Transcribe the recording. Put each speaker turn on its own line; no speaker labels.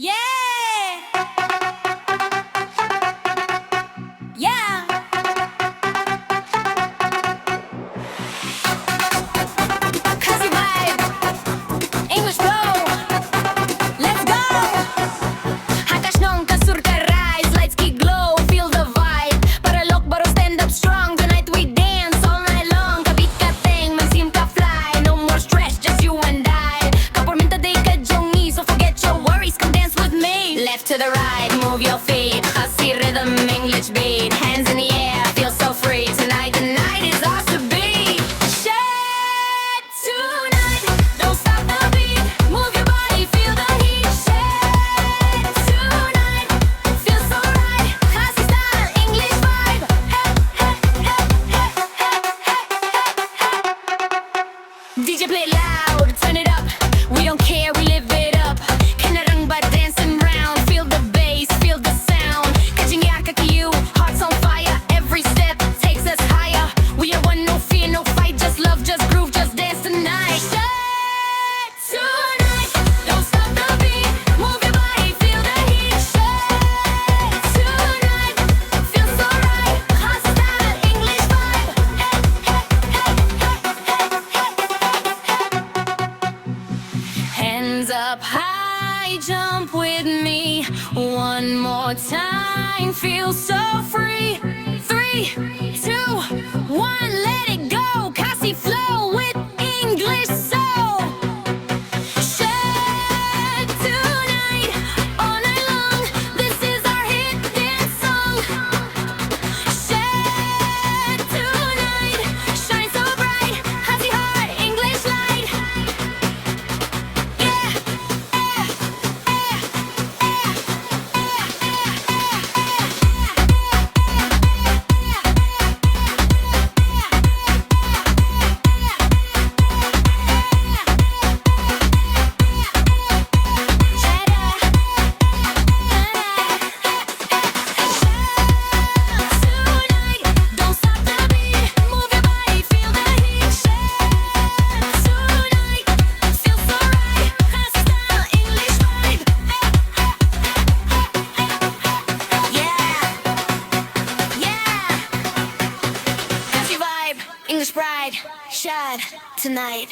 Yeah! Yeah! Khasi vibe, English flow, let's go! Hakash nung kasur ka rise, lights keep glow, feel the vibe. Paralok baro stand up strong, tonight we dance all night long. Kabit ka teng, magsim ka fly, no more stress, just you and I. Kaporminta day ka jongi, so forget your worries, come dance with me. Left to the right, move your feet, Khasi rhythm, English beat, hands in the air, feel so free. Tonight the night is ours to be. Shad tonight, don't stop the beat, move your body, feel the heat. Shad tonight, feels so right, Khasi style, English vibe. Hey, hey, hey, hey, hey, hey. DJ play loud, turn it up, we don't care, we live it up. Kanarang ba dancing round, feel the bass, feel the sound. Catching yaka you, hearts on fire, every step takes us higher. We are one, no fear, no fight, just love, just groove, just dance tonight. Shad tonight, don't stop the beat, move your body, feel the heat. Shad tonight, feels so right, Khasi style, English vibe. Hey, hey, hey, hey, hey, hey. Hands up high, jump with me one more time, feel so free. 3, 2, 1, let it go. Khasi flow with English soul. Shad tonight, all night long, this is our hit dance song. Shad tonight, shine so bright, Khasi heart, English light. Yeah, tonight, don't stop the beat, move your body, feel the heat. Shad tonight, feels so right, Khasi style, English vibe. Yeah, yeah, Khasi vibe, English pride, Shad tonight.